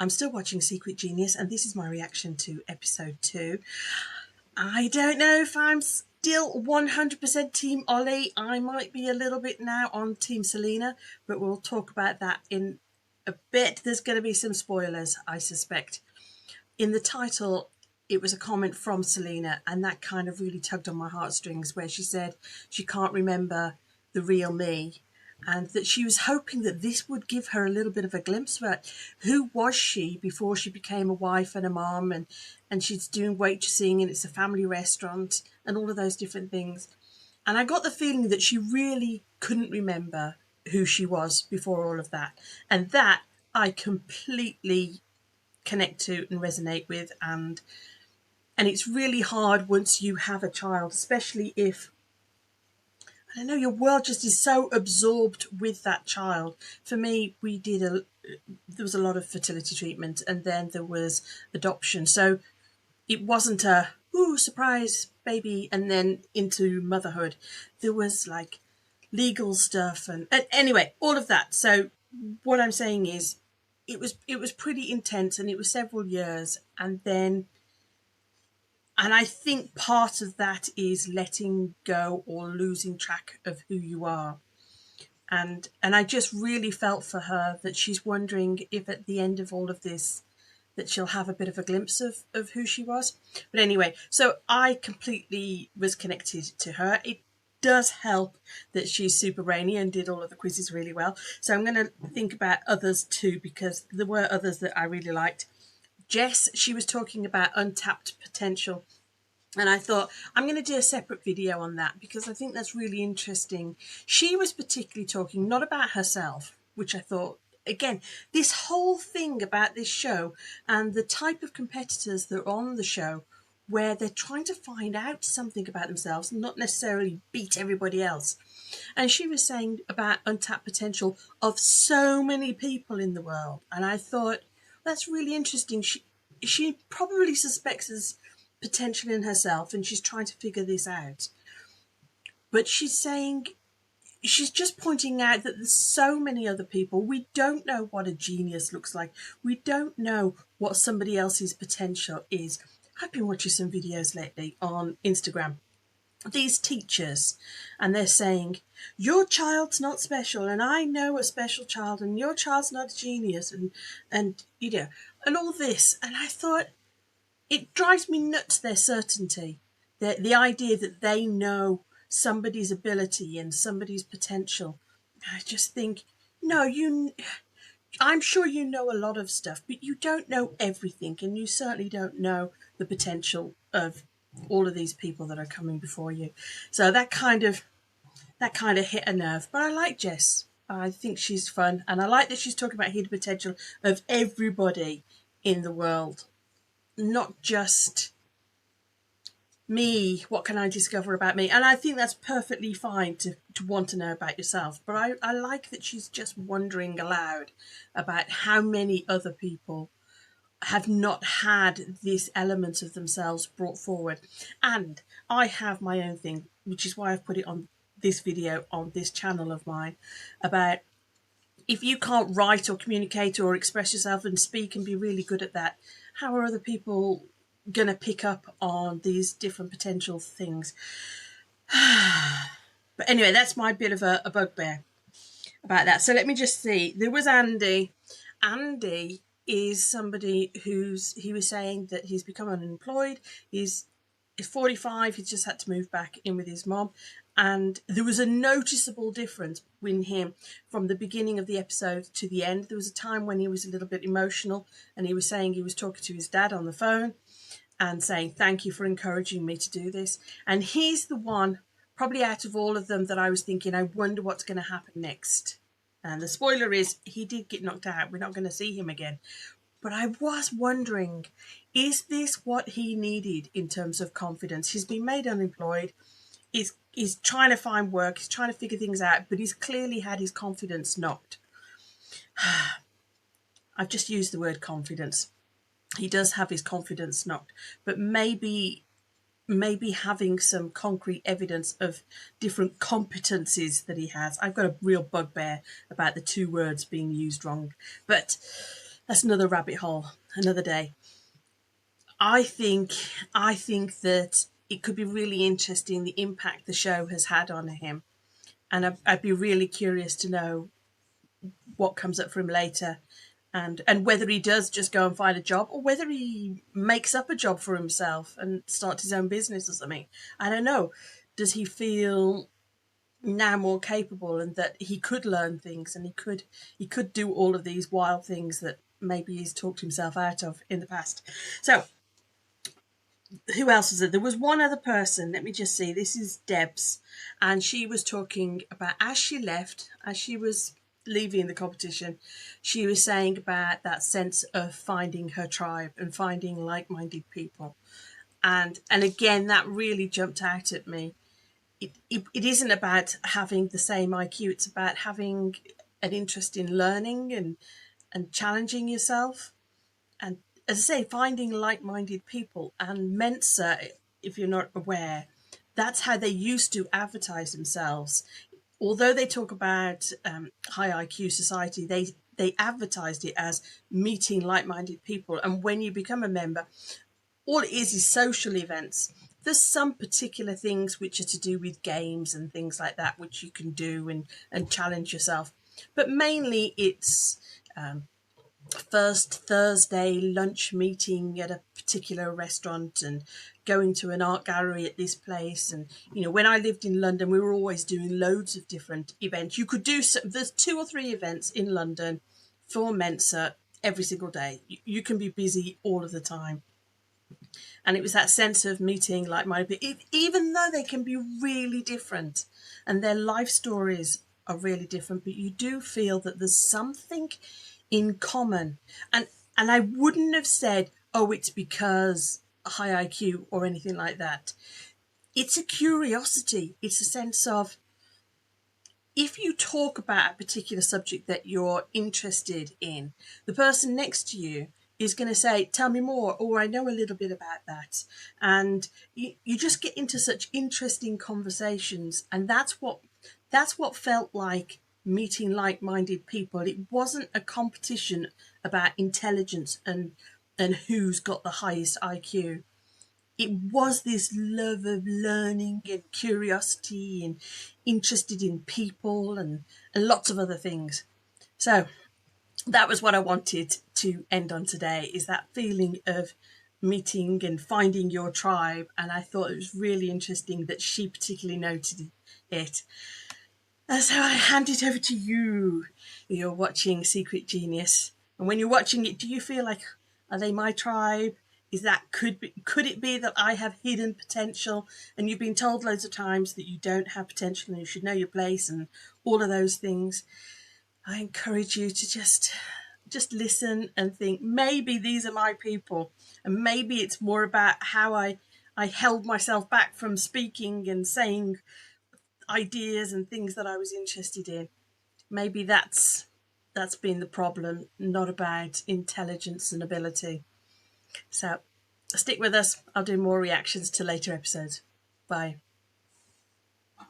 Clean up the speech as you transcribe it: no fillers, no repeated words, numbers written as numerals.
I'm still watching Secret Genius, and this is my reaction to episode 2. I don't know if I'm still 100% Team Ollie. I might be a little bit now on Team Selena, but we'll talk about that in a bit. There's going to be some spoilers, I suspect. In the title, it was a comment from Selena, and that kind of really tugged on my heartstrings, where she said she can't remember the real me, and that she was hoping that this would give her a little bit of a glimpse about who was she before she became a wife and a mom, and she's doing waitressing, and it's a family restaurant, and all of those different things. And I got the feeling that she really couldn't remember who she was before all of that, and that I completely connect to and resonate with. And it's really hard once you have a child, especially if, I don't know, your world just is so absorbed with that child. For me, there was a lot of fertility treatment, and then there was adoption. So it wasn't a, ooh, surprise baby, and then into motherhood. There was like legal stuff and anyway, all of that. So what I'm saying is it was pretty intense, and it was several years. And I think part of that is letting go or losing track of who you are. And I just really felt for her that she's wondering if at the end of all of this that she'll have a bit of a glimpse of who she was. But anyway, so I completely was connected to her. It does help that she's super brainy and did all of the quizzes really well. So I'm going to think about others too, because there were others that I really liked. Jess, she was talking about untapped potential. And I thought, I'm going to do a separate video on that because I think that's really interesting. She was particularly talking not about herself, which I thought, again, this whole thing about this show and the type of competitors that are on the show, where they're trying to find out something about themselves, not necessarily beat everybody else. And she was saying about untapped potential of so many people in the world. And I thought, that's really interesting. She probably suspects there's potential in herself, and she's trying to figure this out. But she's just pointing out that there's so many other people. We don't know what a genius looks like. We don't know what somebody else's potential is. I've been watching some videos lately on Instagram, these teachers, and they're saying, your child's not special, and I know a special child, and your child's not a genius, and you know, and all this. And I thought, it drives me nuts, their certainty, the idea that they know somebody's ability and somebody's potential. I just think, no, I'm sure you know a lot of stuff, but you don't know everything, and you certainly don't know the potential of all of these people that are coming before you. So that kind of hit a nerve. But I like Jess. I think she's fun, and I like that she's talking about hidden potential of everybody in the world, not just me. What can I discover about me? And I think that's perfectly fine to want to know about yourself. But I like that she's just wondering aloud about how many other people have not had this element of themselves brought forward. And I have my own thing, which is why I've put it on this video on this channel of mine, about if you can't write or communicate or express yourself and speak and be really good at that, how are other people going to pick up on these different potential things? But anyway, that's my bit of a bugbear about that. So let me just see. There was Andy. Andy is somebody he was saying that he's become unemployed. He's 45. He's just had to move back in with his mom. And there was a noticeable difference between him from the beginning of the episode to the end. There was a time when he was a little bit emotional, and he was saying he was talking to his dad on the phone and saying, thank you for encouraging me to do this. And he's the one, probably out of all of them, that I was thinking, I wonder what's going to happen next. And the spoiler is he did get knocked out. We're not going to see him again. But I was wondering, is this what he needed in terms of confidence? He's been made unemployed. He's trying to find work. He's trying to figure things out, but he's clearly had his confidence knocked. I've just used the word confidence. He does have his confidence knocked, but maybe having some concrete evidence of different competencies that he has. I've got a real bugbear about the two words being used wrong. But that's another rabbit hole, another day. I think I think that it could be really interesting the impact the show has had on him, and I'd be really curious to know what comes up for him later, and whether he does just go and find a job, or whether he makes up a job for himself and starts his own business or something. I don't know. Does he feel now more capable, and that he could learn things, and he could do all of these wild things that maybe he's talked himself out of in the past? So who else was there? There was one other person. Let me just see. This is Debs, and she was talking about as she was leaving the competition, she was saying about that sense of finding her tribe and finding like-minded people, and again that really jumped out at me. It isn't about having the same IQ. It's about having an interest in learning and challenging yourself, and as I say, finding like-minded people. And Mensa, if you're not aware, that's how they used to advertise themselves. Although they talk about high IQ society, they advertised it as meeting like-minded people. And when you become a member, all it is social events. There's some particular things which are to do with games and things like that, which you can do and challenge yourself. But mainly it's first Thursday lunch meeting at a particular restaurant, and going to an art gallery at this place. And when I lived in London, we were always doing loads of different events. You could do there's 2 or 3 events in London for Mensa every single day. You can be busy all of the time. And it was that sense of meeting like-minded people, even though they can be really different and their life stories are really different, but you do feel that there's something in common. And I wouldn't have said, oh, it's because high IQ or anything like that. It's a curiosity. It's a sense of, if you talk about a particular subject that you're interested in, the person next to you is going to say, tell me more, or I know a little bit about that. And you just get into such interesting conversations. And that's what felt like meeting like-minded people. It wasn't a competition about intelligence and who's got the highest IQ. It was this love of learning and curiosity and interested in people and lots of other things. So that was what I wanted to end on today, is that feeling of meeting and finding your tribe. And I thought it was really interesting that she particularly noted it. And so I hand it over to you. You're watching Secret Genius. And when you're watching it, do you feel like, are they my tribe? Is that could it be that I have hidden potential, and you've been told loads of times that you don't have potential and you should know your place and all of those things? I encourage you to just listen and think, maybe these are my people, and maybe it's more about how I held myself back from speaking and saying ideas and things that I was interested in. Maybe that's been the problem, not about intelligence and ability. So stick with us. I'll do more reactions to later episodes. Bye.